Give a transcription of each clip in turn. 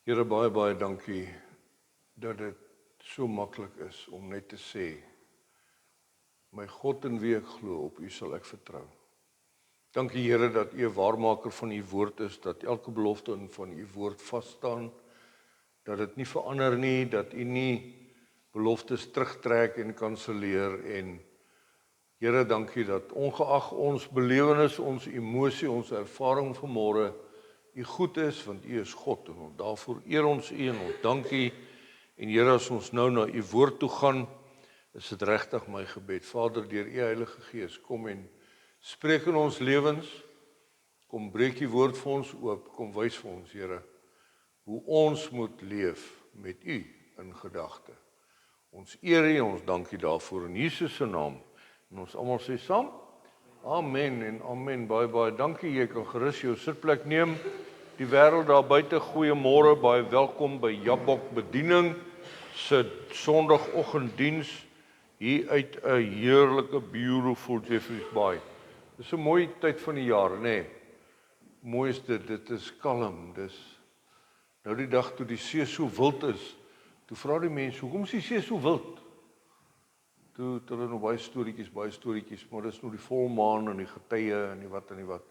Here, baie, baie dankie dat dit so maklik is om net te sê, my God in wie ek glo, op U sal ek vertrou. Dankie Here dat U 'n waarmaker van U woord is, dat elke belofte in van U woord vas staan, dat dit nie verander nie, dat U nie beloftes terugtrek en kanselleer en Here, dankie dat ongeag ons belewenis, ons emosie, ons ervaring vanmôre, U goed is, want U is God en daarvoor eer ons U en ons dankie. En Here, as ons nou na U woord toe gaan, is dit regtig my gebed. Vader, deur U Heilige Gees, kom en spreek in ons lewens, kom breek U woord vir ons oop, kom wys vir ons, Here, hoe ons moet leef met U in gedagte. Ons eer U, ons dankie daarvoor in Jesus se naam. En ons almal sê saam, amen en amen. Baie, baie dankie, jy kan gerus jou sitplek neem. Die wêreld daar buite, goeiemôre, baie welkom by Jabok Bediening se Sondagoggenddiens hier uit 'n heerlike, beautiful Jeffreys Bay. Dis 'n mooi tyd van die jaar, nê? Mooi is dit is kalm, dis nou die dag toe die see so wild is, toe vra die mense, hoekom is die see so wild? Toe hulle nog baie storieetjies, maar dis nou die volmaan en die getye en die wat.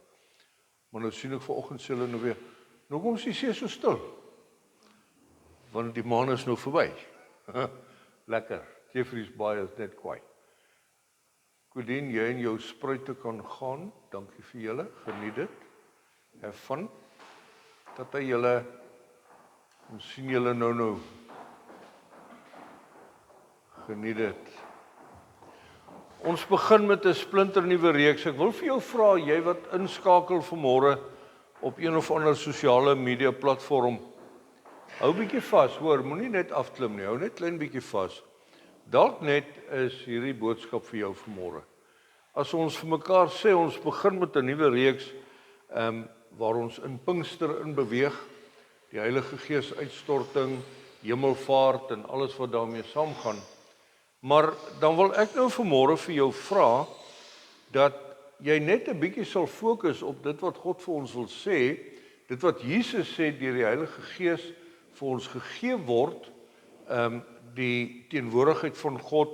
Maar nou sien ek vanoggend sê hulle nou weer, nou hoekom is die see so stil? Want die maan is nou verby. Lekker, Jeffreys Bay is net kwaai. Kodien, jy en jou spruite kan gaan, dankie vir julle, geniet dit. Have fun. Dat hy julle, ons sien julle nou. Geniet dit. Ons begin met 'n splinternuwe reeks. Ek wil vir jou vra, jy wat inskakel vanmôre op een of ander sosiale media platform, hou bietjie vas, hoor, moenie net afklim nie, hou net klein bietjie vas. Dalk net is hierdie boodskap vir jou vanmôre. As ons vir mekaar sê, ons begin met 'n nuwe reeks, waar ons in Pinkster in beweeg, die Heilige Gees uitstorting, hemelvaart en alles wat daarmee saamgaan. Maar dan wil ek nou vanmôre vir jou vra, dat jy net 'n bietjie sal fokus op dit wat God vir ons wil sê, dit wat Jesus sê deur die Heilige Gees vir ons gegee word, die teenwoordigheid van God,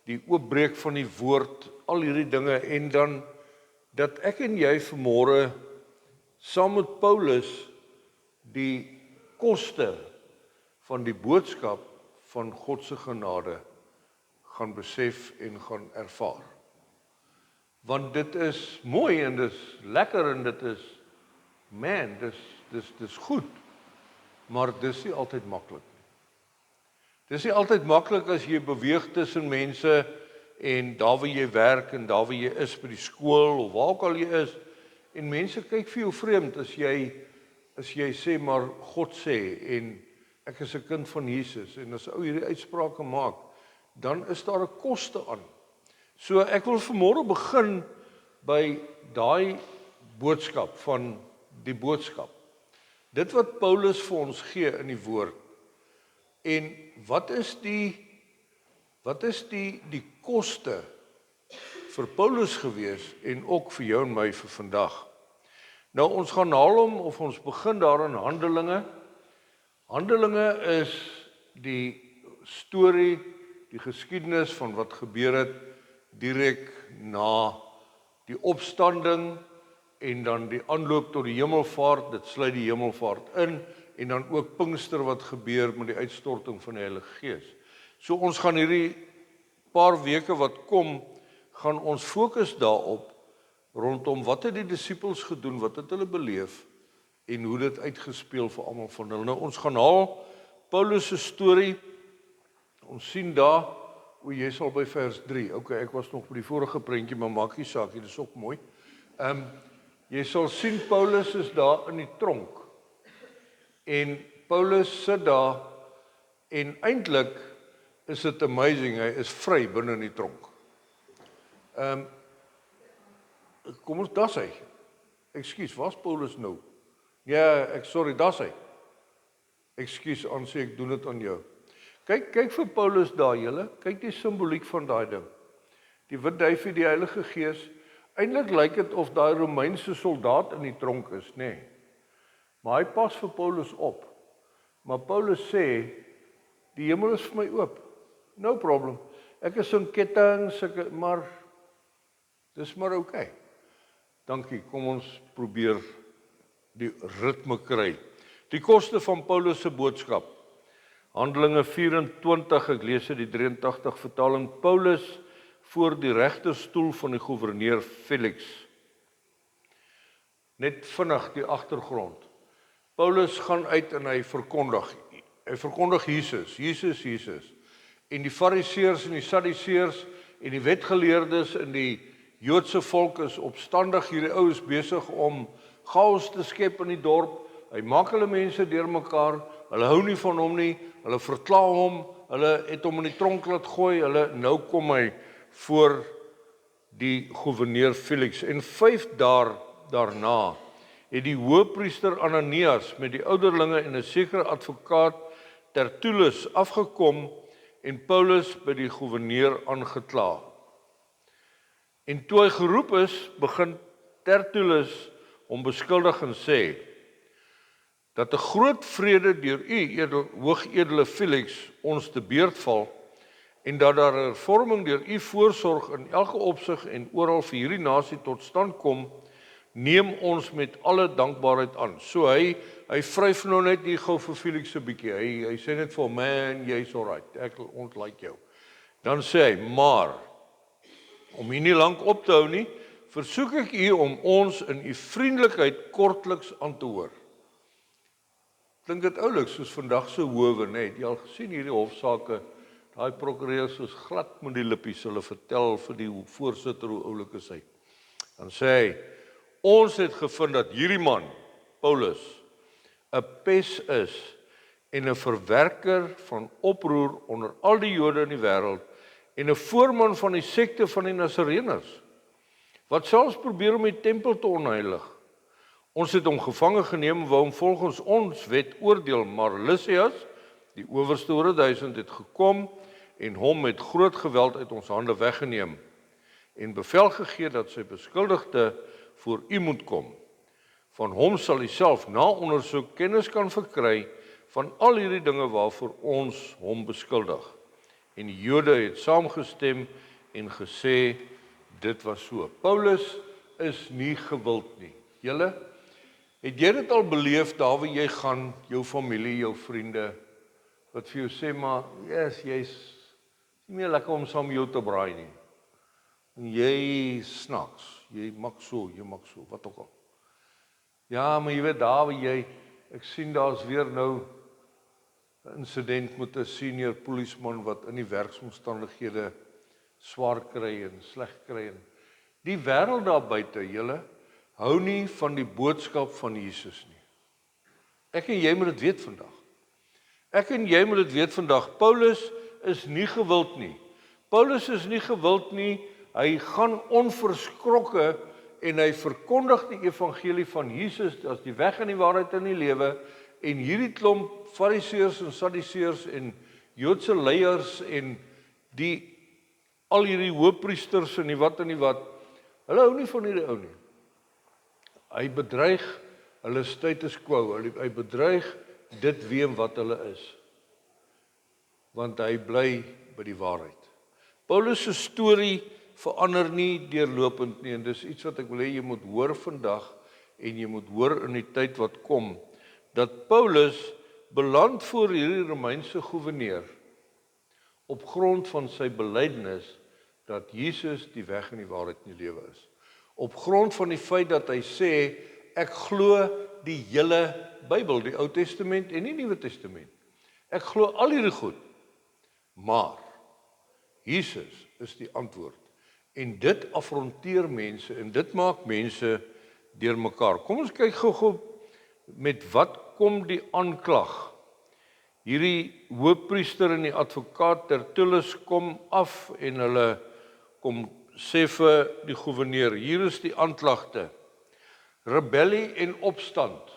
die oopbreek van die woord, al hierdie dinge, en dan dat ek en jy vanmôre saam met Paulus die koste van die boodskap van God se genade gaan besef en gaan ervaar. Want dit is mooi en dit is lekker en dit is, man, dis goed, maar dis nie altyd maklik nie. Dis nie altyd maklik as jy beweeg tussen mense en daar waar jy werk en daar waar jy is by die skool of waar ook al jy is, en mense kyk vir jou vreemd as jy sê maar God sê en ek is 'n kind van Jesus, en as ou hierdie uitsprake maak, dan is daar 'n koste aan. So ek wil vanmôre begin by daai boodskap van die boodskap. Dit wat Paulus vir ons gee in die woord. En wat is die koste vir Paulus gewees en ook vir jou en my vir vandag? Nou ons gaan haal hom, of ons begin daar in Handelinge. Handelinge is die storie, die geskiedenis van wat gebeur het direk na die opstanding en dan die aanloop tot die hemelvaart, dit sluit die hemelvaart in, en dan ook Pinkster wat gebeur met die uitstorting van die Heilige Gees. So ons gaan hierdie paar weke wat kom, gaan ons fokus daarop, rondom wat het die disippels gedoen, wat het hulle beleef, en hoe dit uitgespeel vir almal van hulle. Nou ons gaan haal Paulus se storie. Ons sien daar, jy sal by vers 3, okay, ek was nog by die vorige prentjie, maar maak nie saak, dit is ook mooi. Jy sal sien, Paulus is daar in die tronk, en Paulus sit daar, en eintlik is dit amazing, hy is vry binne in die tronk. Kom ons, daar's hy. Ekskuus, waar's Paulus nou? Ja, daar's hy. Ekskuus, aan sê ek doen dit aan jou. Kyk vir Paulus daar, julle. Kyk die simboliek van daai ding. Die wit duifie, die Heilige Gees. Eintlik lyk dit of daai Romeinse soldaat in die tronk is, nê. Maar hy pas vir Paulus op. Maar Paulus sê, die hemel is vir my oop. No problem. Ek is in kettinge, maar dis maar oukei. Dankie, kom ons probeer die ritme kry. Die koste van Paulus se boodskap. Handelinge 24, ek lees uit die 83 vertaling, Paulus voor die regterstoel van die gouverneur Felix. Net vinnig die agtergrond. Paulus gaan uit en hy verkondig Jesus. En die fariseërs en die sadduseërs en die wetgeleerdes en die Joodse volk is opstandig, hierdie ou is besig om chaos te skep in die dorp, hy maak hulle mense deurmekaar, hulle hou nie van hom nie, hulle verkla hom, hulle het hom in die tronk laat gooi, nou kom hy voor die gouverneur Felix. En 5 dae daarna het die hoëpriester Ananias met die ouderlinge en 'n sekere advokaat Tertullus afgekom en Paulus by die gouverneur aangekla. En toe hy geroep is, begin Tertullus hom beskuldig en sê dat 'n groot vrede deur u, hoogedele Felix, ons te beurt val en dat daar 'n hervorming deur u voorsorg in elke opsig en oral vir hierdie nasie tot stand kom, neem ons met alle dankbaarheid aan. So hy vryf nou net nie gou vir Felix 'n bietjie. Hy sê net vir hom, man, jy's alright, ons like jou. Dan sê hy, maar om hier nie lank op te hou nie, versoek ek u om ons in u vriendelikheid kortliks aan te hoor. Klink dit oulik soos vandag se howe, né? Het jy al gesien hierdie hofsaake, daai prokureurs soos glad met die lippies, hulle vertel vir die voorsitter hoe oulik is hy. Dan sê hy, ons het gevind dat hierdie man, Paulus, 'n pes is en 'n verwerker van oproer onder al die Jode in die wêreld en 'n voorman van die sekte van die Nasareëners, wat selfs probeer om die tempel te onheilig. Ons het hom gevange geneem, wou hom volgens ons wet oordeel, maar Lysias, die owerste oor 1000, het gekom en hom met groot geweld uit ons hande weggeneem en bevel gegee dat sy beskuldigde voor u moet kom. Van hom sal u self na ondersoek kennis kan verkry van al hierdie dinge waarvoor ons hom beskuldig. En die Jode het saamgestem en gesê, dit was so. Paulus is nie gewild nie. Julle, het jy dit al beleef daar waar jy gaan, jou familie, jou vriende, wat vir jou sê, maar jy's nie meer lekker om saam jou te braai nie. En jy snaks, jy maak so, wat ook al. Ja, maar jy weet daar waar jy, ek sien daar's weer nou 'n insident met 'n senior polisieman wat in die werksomstandighede swaar kry en sleg kry. Die wêreld daar buite, julle, hou nie van die boodskap van Jesus nie. Ek en jy moet dit weet vandag. Paulus is nie gewild nie. Hy gaan onverskrokke en hy verkondig die evangelie van Jesus as die weg en die waarheid en die lewe. En hierdie klomp fariseërs en sadduseërs en Joodse leiers en al hierdie hoëpriesters en die wat, hulle hou nie van hierdie ou nie. Hy bedreig hulle status quo, hy bedreig dit weet wat hulle is. Want hy bly by die waarheid. Paulus se storie verander nie deurlopend nie, en dis iets wat ek wil hê jy moet hoor vandag, en jy moet hoor in die tyd wat kom, dat Paulus beland voor hierdie Romeinse gouverneur, op grond van sy belydenis, dat Jesus die weg en die waarheid en die lewe is. Op grond van die feit dat hy sê, ek glo die hele Bybel, die Ou Testament en die Nuwe Testament. Ek glo al hierdie goed, maar Jesus is die antwoord. En dit afronteer mense en dit maak mense deurmekaar. Kom ons kyk gou met wat kom die aanklag. Hierdie hoëpriester en die advokaat Tertullus kom af en hulle kom sê vir die gouverneur, hier is die aanklagte. Rebellie en opstand.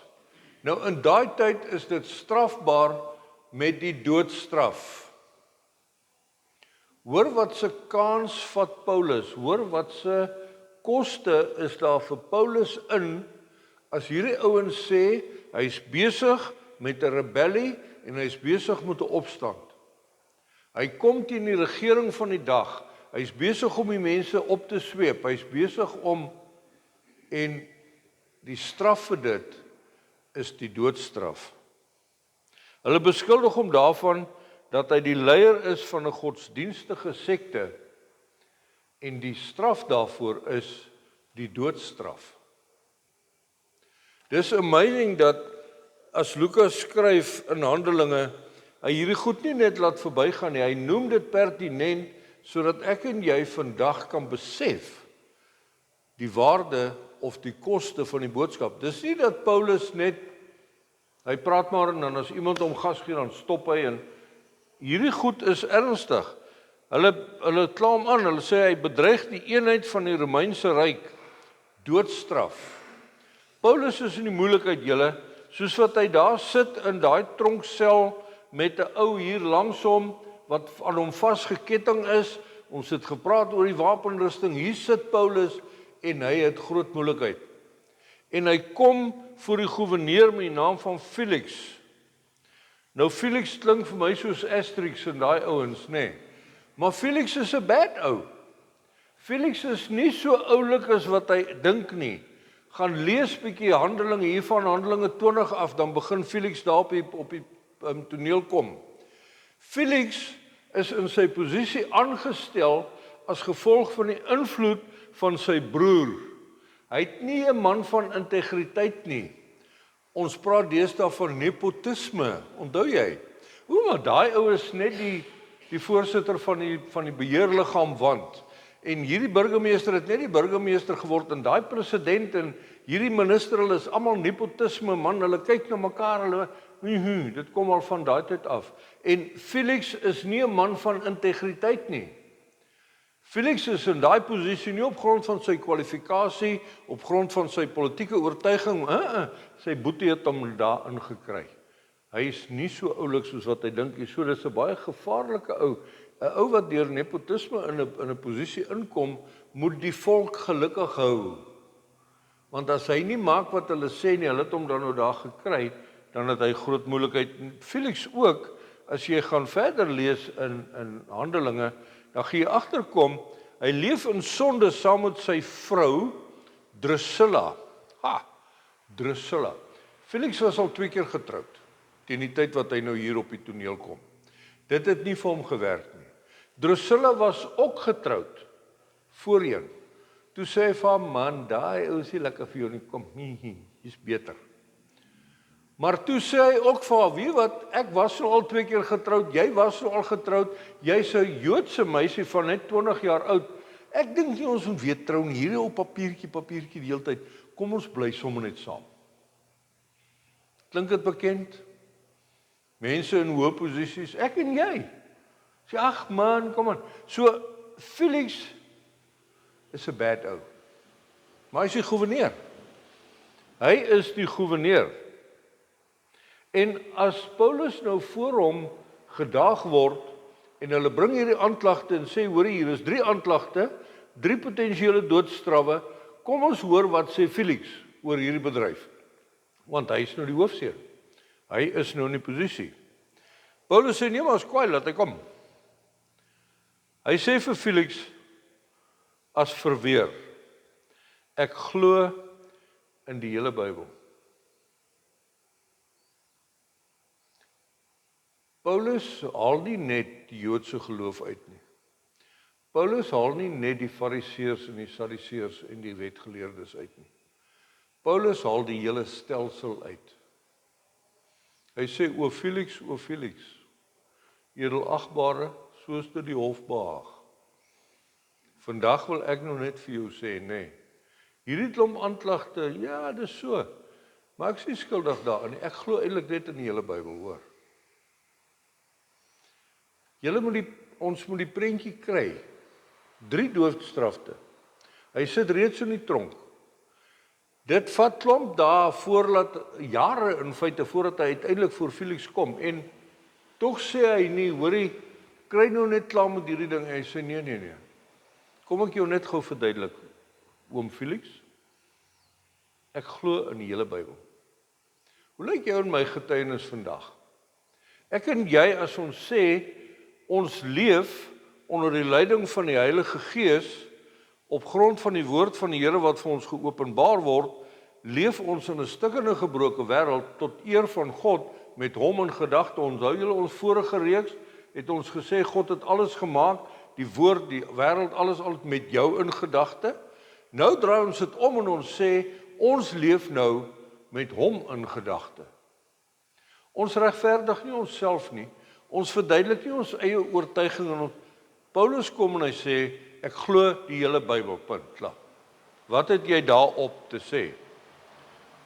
Nou in daai tyd is dit strafbaar met die doodstraf. Hoor wat se kans vat Paulus, hoor wat se koste is daar vir Paulus in, as hierdie ouens sê, hy is besig met 'n rebellie en hy is besig met 'n opstand. Hy kom teen die regering van die dag. Hy is besig om die mense op te sweep. Hy is besig om, en die straf vir dit is die doodstraf. Hulle beskuldig hom daarvan dat hy die leier is van 'n godsdienstige sekte en die straf daarvoor is die doodstraf. Dis amazing dat as Lukas skryf in Handelinge, hy hierdie goed nie net laat verbygaan nie, hy noem dit pertinent sodat ek en jy vandag kan besef die waarde of die koste van die boodskap. Dis nie dat Paulus net, hy praat maar en dan as iemand hom gas gee, dan stop hy en hierdie goed is ernstig. Hulle kla hom aan, hulle sê hy bedreig die eenheid van die Romeinse ryk, doodstraf. Paulus is in die moeilikheid, julle, soos wat hy daar sit in daai tronksel met 'n ou hier langs hom wat aan hom vasgeketting is. Ons het gepraat oor die wapenrusting. Hier sit Paulus en hy het groot moeilikheid. En hy kom voor die goewerneur met die naam van Felix. Nou Felix klink vir my soos Asterix en daai ouens, nê. Maar Felix is 'n bad ou. Felix is nie so oulik as wat hy dink nie. Gaan lees bietjie Handelinge hier van Handelinge 20 af, dan begin Felix daar op die toneel kom. Felix is in sy posisie aangestel as gevolg van die invloed van sy broer. Hy het nie 'n man van integriteit nie. Ons praat deesdae van nepotisme, onthou jy? Maar daai ou is net die voorsitter van die beheerliggaam want. En hierdie burgemeester het net die burgemeester geword en daai president en hierdie minister, hulle is almal nepotisme man, hulle kyk na mekaar, hulle dit kom al van daai tyd af. En Felix is nie 'n man van integriteit nie. Felix is in daai posisie nie op grond van sy kwalifikasie, op grond van sy politieke oortuiging, sy boetie het hom daarin gekry. Hy is nie so oulik soos wat hy dink nie, so dis 'n baie gevaarlike ou. 'n Ou wat deur nepotisme in 'n posisie inkom, moet die volk gelukkig hou. Want as hy nie maak wat hulle sê nie, hulle het hom dan nou daar gekry, dan het hy groot moeilikheid. Felix ook, as jy gaan verder lees in Handelinge, dan gaan jy agterkom, hy leef in sonde saam met sy vrou Drusilla. Drusilla. Felix was al 2 keer getroud, teen die tyd wat hy nou hier op die toneel kom. Dit het nie vir hom gewerk nie. Drusilla was ook getroud, voorheen. Toe sê hy vir hom, man, daai ou is nie lekker vir jou nie, kom, hier's beter. Maar toe sê hy ook vir haar, weet wat, ek was al 2 keer getroud, jy was al getroud, jy's 'n Joodse meisie van net 20 jaar oud. Ek dink nie ons moet weer trou nie, hier op papiertjie die hele tyd. Kom ons bly sommer net saam. Klink dit bekend? Mense in hoë posisies, ek en jy. Sê, ag man, kom aan. So, Felix is 'n bad ou. Maar hy is die goewerneur. Hy is die goewerneur. En as Paulus nou voor hom gedaag word, en hulle bring hierdie aanklagte en sê, hoor hier is 3 aanklagte, 3 potensiële doodstrawwe, kom ons hoor wat sê Felix oor hierdie bedryf. Want hy is nou die hoofseer. Hy is nou in die posisie. Paulus sê, nee maar is kwaai, laat hy kom. Hy sê vir Felix, as verweer, ek glo in die hele Bybel. Paulus haal nie net die Joodse geloof uit nie. Paulus haal nie net die Fariseërs en die Sadduseërs en die wetgeleerdes uit nie. Paulus haal die hele stelsel uit. Hy sê, o Felix, edelagbare, soos dit die hof behaag. Vandag wil ek nou net vir jou sê, nee, hierdie klomp aanklagte, ja, dis so, maar ek is nie skuldig daarin nie, ek glo eintlik net in die hele Bybel, hoor. Ons moet die prentjie kry, 3 doodstrafte. Hy sit reeds in die tronk. Dit vat klomp dae jare in feite, voordat hy uiteindelik voor Felix kom, en tog sê hy nie, hoorie, kry nou net klaar met hierdie ding, en hy sê, nee, kom ek jou net gou verduidelik, oom Felix, ek glo in die hele Bybel. Hoe lyk jou en my getuienis vandag? Ek en jy, as ons sê, ons leef onder die leiding van die Heilige Gees, op grond van die woord van die Here wat vir ons geopenbaar word, leef ons in 'n stikkende gebroke wêreld tot eer van God met hom in gedagte. Onthou julle ons vorige reeks het ons gesê God het alles gemaak, die woord, die wêreld, alles met jou in gedagte. Nou draai ons dit om en ons sê ons leef nou met hom in gedagte. Ons regverdig nie onsself nie. Ons verduidelik nie ons eie oortuiging en Paulus kom en hy sê ek glo die hele Bybel, punt, klaar. Wat het jy daarop te sê?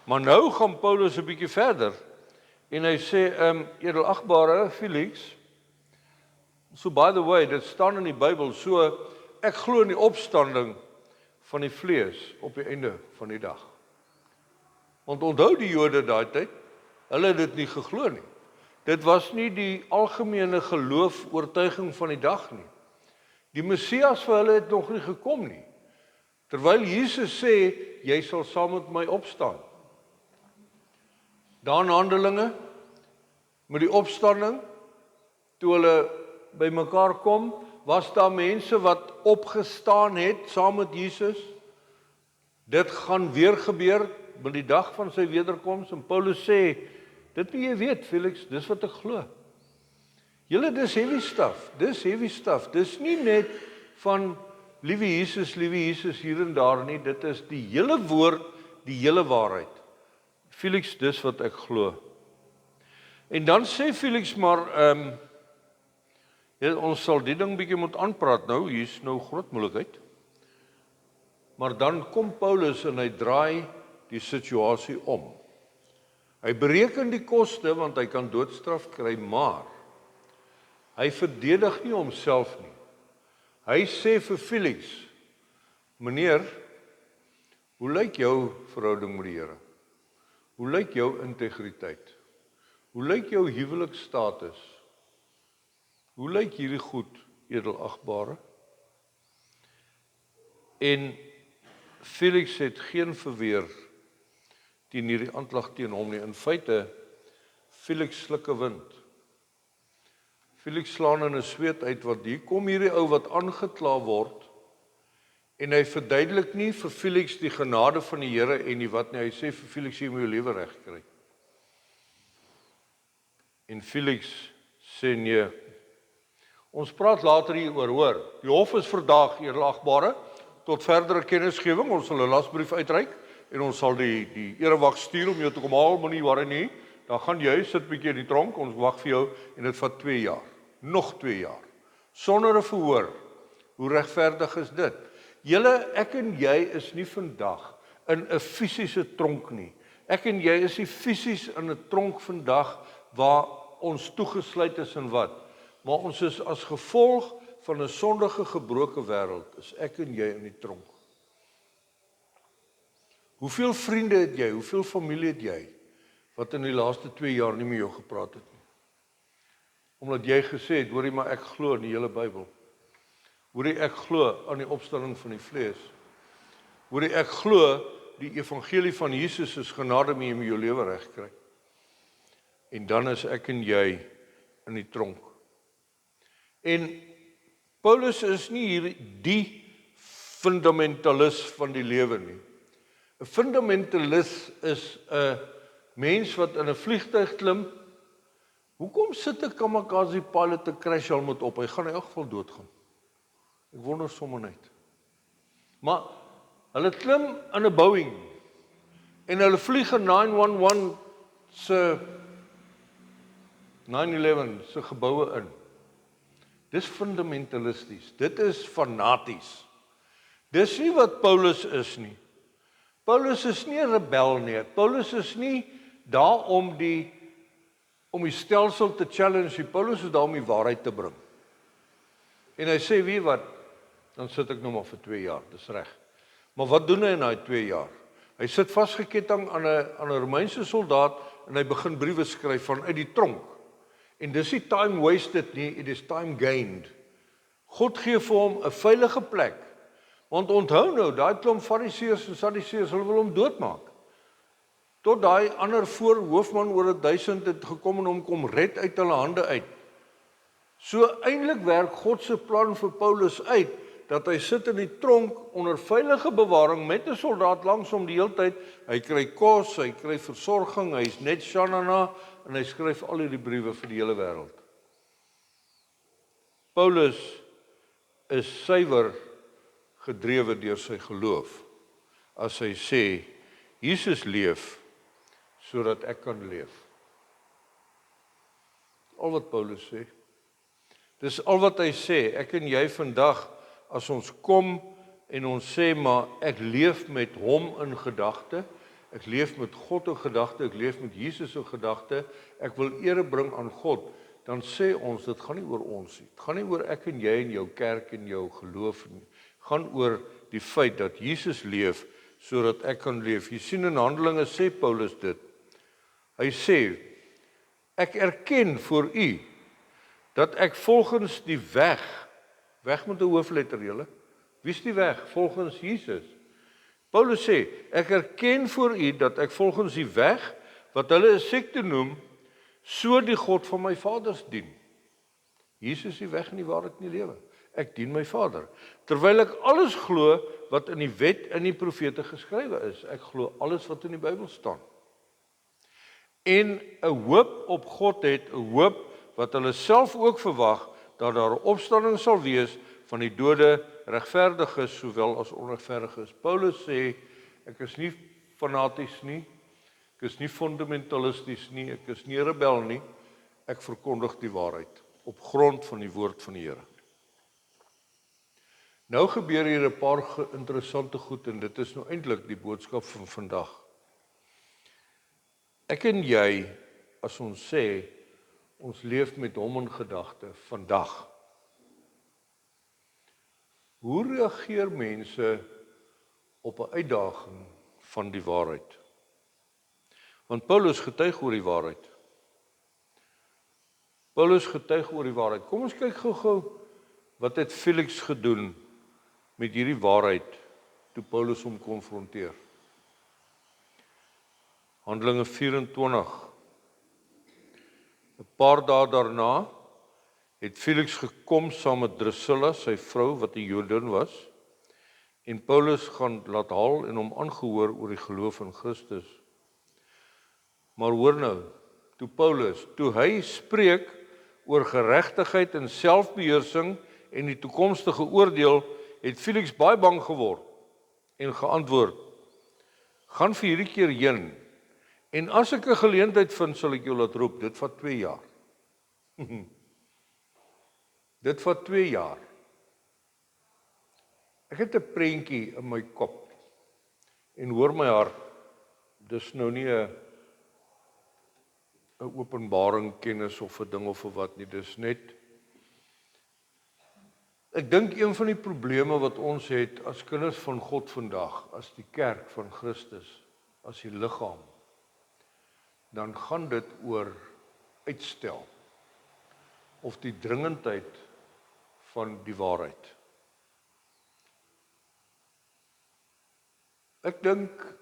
Maar nou gaan Paulus 'n bietjie verder en hy sê, edelagbare Felix, so by the way, dit staan in die Bybel, so ek glo in die opstanding van die vlees op die einde van die dag. Want onthou die Jode daai tyd, hulle het dit nie geglo nie. Dit was nie die algemene geloof, oortuiging van die dag nie. Die Messias vir hulle het nog nie gekom nie. Terwyl Jesus sê, jy sal saam met my opstaan. Dan Handelinge, met die opstanding, toe hulle by mekaar kom, was daar mense wat opgestaan het saam met Jesus. Dit gaan weer gebeur by die dag van sy wederkoms en Paulus sê, dit moet jy weet Felix, dis wat ek glo. Julle, dis heavy stuff, dis nie net van liewe Jesus hier en daar nie, dit is die hele woord, die hele waarheid. Felix, dis wat ek glo. En dan sê Felix maar, ons sal die ding bietjie moet aanpraat nou, hier is nou groot moeilikheid. Maar dan kom Paulus en hy draai die situasie om. Hy bereken die koste, want hy kan doodstraf kry, maar hy verdedig nie homself nie. Hy sê vir Felix, meneer, hoe lyk jou verhouding met die Here? Hoe lyk jou integriteit? Hoe lyk jou huweliksstatus? Hoe lyk hierdie goed, edelagbare? En Felix het geen verweer teen hierdie aanklag teen hom nie. In feite, Felix sluk 'n wind. Felix slaan in 'n sweet uit, want hier kom hierdie ou wat aangekla word, en hy verduidelik nie vir Felix die genade van die Here en die wat nie, hy sê vir Felix, jy moet jou lewe reg kry. En Felix sê nee. Ons praat later hieroor, hoor. Die hof is vandag, edelagbare, tot verdere kennisgewing, ons sal 'n lasbrief uitreik, en ons sal die erewag stuur om jou te kom haal, maar nie worry nie, dan gaan jy sit bietjie in die tronk, ons wag vir jou, en dit vat 2 jaar, nog 2 jaar, sonder 'n verhoor. Hoe regverdig is dit? Julle, ek en jy is nie vandag in 'n fisiese tronk nie. Ek en jy is nie fisies in 'n tronk vandag waar ons toegesluit is in wat? Maar ons is as gevolg van 'n sondige gebroke wêreld, is ek en jy in die tronk. Hoeveel vriende het jy, hoeveel familie het jy, wat in die laaste 2 jaar nie met jou gepraat het nie? Omdat jy gesê het, hoorie, maar ek glo in die hele Bybel. Hoorie, ek glo aan die opstanding van die vlees. Hoorie, ek glo die evangelie van Jesus is genade mee om jou lewe reg kry. En dan is ek en jy in die tronk. En Paulus is nie hier die fundamentalis van die lewe nie. 'n Fundamentalis is 'n mens wat in 'n vliegtuig klim. Hoekom sit 'n kamikaze pilot te crash helmet op? Hy gaan in elk geval doodgaan. Ek wonder sommer net. Maar hulle klim in 'n Boeing en hulle vlieg 'n 911 se 9/11 se geboue in. Dis fundamentalisties. Dit is fanaties. Dis nie wat Paulus is nie. Paulus is nie 'n rebel nie. Paulus is nie daar om die stelsel te challenge. Paulus is daar om die waarheid te bring. En hy sê, wie wat, dan sit ek nou maar vir 2 jaar, dis reg. Maar wat doen hy in daai 2 jaar? Hy sit vasgeketting aan 'n Romeinse soldaat en hy begin briewe skryf vanuit die tronk. En dis nie time wasted nie, it is time gained. God gee vir hom 'n veilige plek. Want onthou nou, daai klomp Fariseërs en Sadduseërs, hulle wil hom doodmaak. tot daai ander voorhoofman oor 1000 het gekom en hom kom red uit hulle hande uit. So eintlik werk God se plan vir Paulus uit, dat hy sit in die tronk onder veilige bewaring met 'n soldaat langs hom die hele tyd. Hy kry kos, hy kry versorging, hy's net shanana en hy skryf al hierdie briewe vir die hele wêreld. Paulus is suiwer gedrewe deur sy geloof as hy sê Jesus leef sodat ek kan leef. Al wat Paulus sê. Dis al wat hy sê. Ek en jy vandag, as ons kom en ons sê maar ek leef met hom in gedagte, ek leef met God in gedagte, ek leef met Jesus in gedagte, ek wil ere bring aan God, dan sê ons dit gaan nie oor ons nie. Dit gaan nie oor ek en jy en jou kerk en jou geloof nie. Dit gaan oor die feit dat Jesus leef sodat ek kan leef. Jy sien in Handelinge sê Paulus dit. Hy sê ek erken voor u dat ek volgens die weg met 'n hoofletter julle. Wie is die weg? Volgens Jesus. Paulus sê, ek erken voor u dat ek volgens die weg, wat hulle 'n sekte noem, so die God van my vaders dien. Jesus is die weg en die waarheid en die lewe. Ek dien my Vader. Terwyl ek alles glo wat in die wet en die profete geskrywe is. Ek glo alles wat in die Bybel staan. En 'n hoop op God het, 'n hoop wat hulle self ook verwag, dat daar 'n opstanding sal wees van die dode, regverdiges sowel as onregverdiges. Paulus sê, ek is nie fanaties nie, ek is nie fundamentalisties nie, ek is nie rebel nie, ek verkondig die waarheid op grond van die woord van die Here. Nou gebeur hier 'n paar interessante goed en dit is nou eintlik die boodskap van vandag. Ek en jy, as ons sê, ons leef met hom in gedagte vandag. Hoe reageer mense op 'n uitdaging van die waarheid? Want Paulus getuig oor die waarheid. Paulus getuig oor die waarheid. Kom ons kyk gou-gou wat het Felix gedoen met hierdie waarheid toe Paulus hom konfronteer. Handelinge 24. 'n Paar dae daarna het Felix gekom saam met Drusilla, sy vrou wat 'n Jodin was, en Paulus gaan laat haal en hom aangehoor oor die geloof in Christus. Maar hoor nou, toe hy spreek oor geregtigheid en selfbeheersing en die toekomstige oordeel, het Felix baie bang geword en geantwoord, gaan vir hierdie keer heen, en as ek 'n geleentheid vind, sal ek jou laat roep. Dit vat 2 jaar. Dit vat 2 jaar. Ek het 'n prentjie in my kop en hoor my hart, dis nou nie 'n openbaring kennis of 'n ding of 'n wat nie, dis net, ek dink een van die probleme wat ons het as kinders van God vandag, as die kerk van Christus, as die liggaam, dan gaan dit oor uitstel of die dringendheid van die waarheid. Ek dink,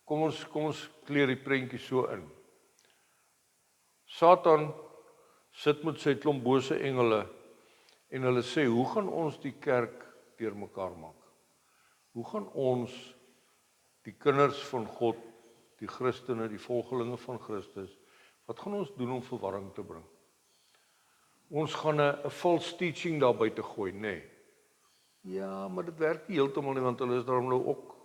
kom ons kleer die prentjie so in. Satan sit met sy klomp bose engele en hulle sê, hoe gaan ons die kerk deurmekaar maak? Hoe gaan ons die kinders van God, die Christene, die volgelinge van Christus, wat gaan ons doen om verwarring te bring? Ons gaan 'n false teaching daar buite gooi, nê? Ja, maar dit werk nie heeltemal nie, want hulle is daarom nou ook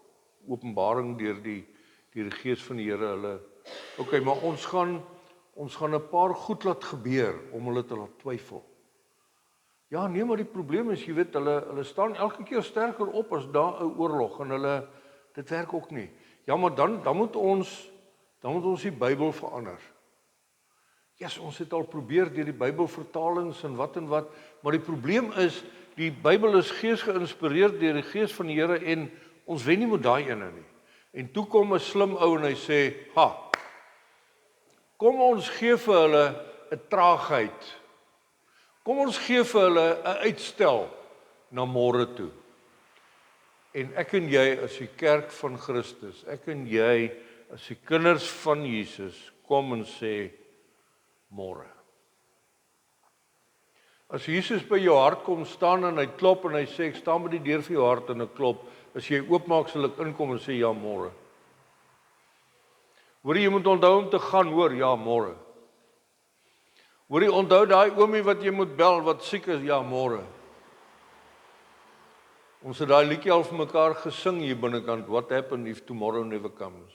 openbaring deur die Gees van die Here, okay, maar ons gaan 'n paar goed laat gebeur om hulle te laat twyfel. Ja, nee, maar die probleem is, jy weet, hulle staan elke keer sterker op as daar 'n oorlog en dit werk ook nie. Ja, maar dan moet ons die Bybel verander. Yes, ons het al probeer deur die Bybelvertalings en wat, maar die probleem is, die Bybel is gees geïnspireerd deur die Gees van die Here en ons wen nie met daai ene nie. En toe kom 'n slim ou en hy sê, kom ons gee vir hulle 'n traagheid. Kom ons gee vir hulle 'n uitstel na môre toe. En ek en jy as die kerk van Christus, ek en jy as die kinders van Jesus, kom en sê, môre. As Jesus by jou hart kom staan en hy klop en hy sê, ek staan by die deur vir jou hart en ek klop, as jy oopmaak sal ek inkom en sê, ja, môre. Hoor jy moet onthou om te gaan, hoor, ja, môre. Hoor jy onthou daai oomie wat jy moet bel, wat siek is, ja, môre. Ons het daai liedjie al vir mekaar gesing hier binnekant, what happened if tomorrow never comes?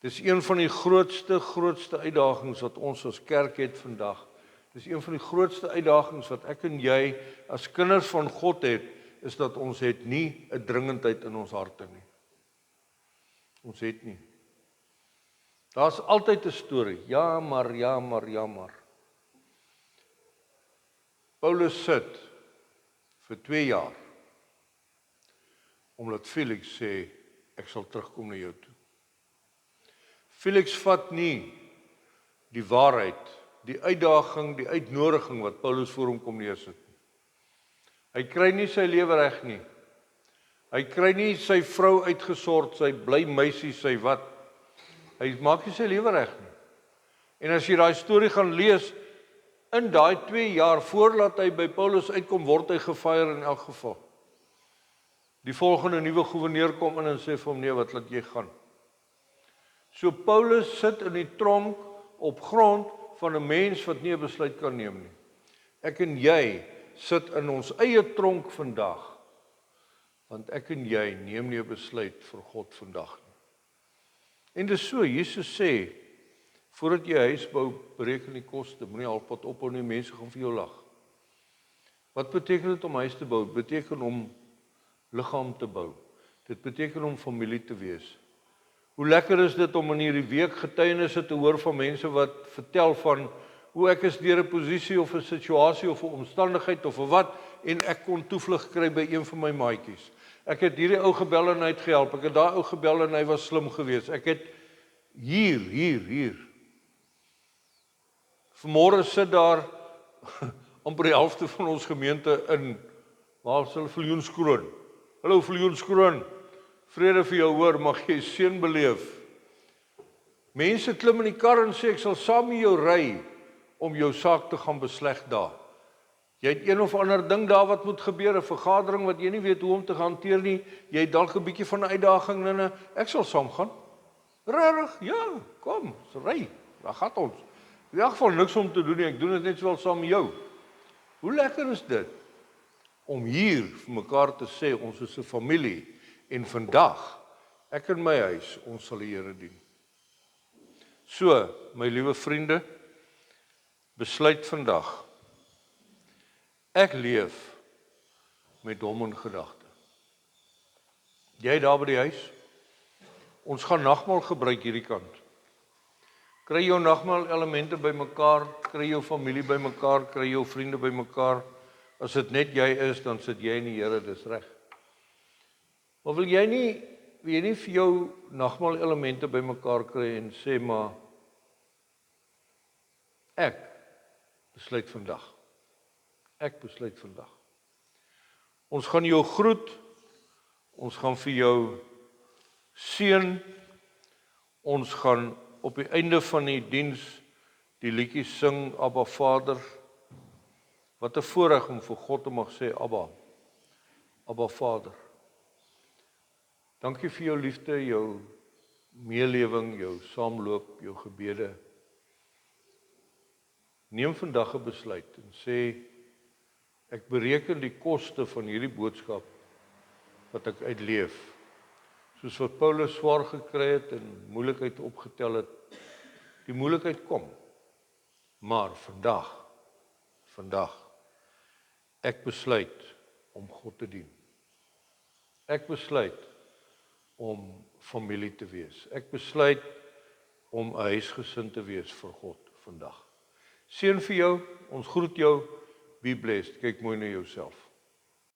Dis een van die grootste uitdagings wat ons as kerk het vandag. Dis een van die grootste uitdagings wat ek en jy as kinders van God het, is dat ons het nie 'n dringendheid in ons harte nie. Ons het nie. Daar's altyd 'n storie. Ja, maar. Paulus sit vir 2 jaar, omdat Felix sê, ek sal terugkom na jou toe. Felix vat nie die waarheid, die uitdaging, die uitnodiging wat Paulus voor hom kom neersit. Hy kry nie sy lewe reg nie. Hy kry nie sy vrou uitgesort, sy bly meisie, sy wat. Hy maak nie sy lewe reg nie. En as jy daai storie gaan lees, in daai 2 jaar voordat hy by Paulus uitkom, word hy gefire in elk geval. Die volgende nuwe gouverneur kom in en sê vir hom, nee, wat laat jy gaan? So Paulus sit in die tronk op grond van 'n mens wat nie 'n besluit kan neem nie. Ek en jy sit in ons eie tronk vandag, want ek en jy neem nie 'n besluit vir God vandag nie. En dis so, Jesus sê, voordat jy 'n huis bou, bereken die koste, moenie halfpad ophou nie, mense gaan vir jou lag. Wat beteken dit om huis te bou? Dit beteken om liggaam te bou. Dit beteken om familie te wees. Hoe lekker is dit om in hierdie week getuienisse te hoor van mense wat vertel van hoe ek is deur 'n posisie of 'n situasie of 'n omstandigheid of 'n wat, en ek kon toevlug kry by een van my maatjies. Ek het hierdie ou gebel en hy het gehelp. Ek het daai ou gebel en hy was slim geweest. Ek het hier. Vanmôre sit daar amper die helfte van ons gemeente in, waar is hulle, Viljoenskroon. Hallo Viljoenskroon, vrede vir jou hoor, mag jy seën beleef. Mense klim in die kar en sê, ek sal saam met jou ry, om jou saak te gaan besleg daar. Jy het een of ander ding daar wat moet gebeur, 'n vergadering wat jy nie weet hoe om te hanteer nie, jy het dalk 'n bietjie van 'n uitdaging, ek sal saam gaan. Regtig? Ja, kom, ry, daar gaan ons. In elk geval niks om te doen nie, ek doen dit net sowel saam met jou. Hoe lekker is dit, om hier vir mekaar te sê, ons is 'n familie, en vandag, ek en my huis, ons sal die Here dien. So, my liewe vriende, besluit vandag, ek leef met hom in gedagte. Jy daar by die huis, ons gaan nagmaal gebruik hierdie kant. Kry jou nagmaal elemente by mekaar, kry jou familie by mekaar, kry jou vriende by mekaar. As dit net jy is, dan sit jy in die Here, dis reg. Maar wil jy nie vir jou nagmaal elemente by mekaar kry en sê maar, ek besluit vandag. Ek besluit vandag. Ons gaan jou groet, ons gaan vir jou seën, ons gaan op die einde van die diens die liedjie sing, Abba Vader. Wat 'n voorreg om vir God te mag sê, Abba Vader. Dankie vir jou liefde, jou meelewing, jou saamloop, jou gebede. Neem vandag 'n besluit en sê, ek bereken die koste van hierdie boodskap wat ek uitleef. Soos wat Paulus swaar gekry het en moeilikheid opgetel het, die moeilikheid kom. Maar vandag, ek besluit om God te dien. Ek besluit om familie te wees. Ek besluit om 'n huisgesin te wees vir God vandag. Seën vir jou, ons groet jou, be blessed, kyk mooi na jouself.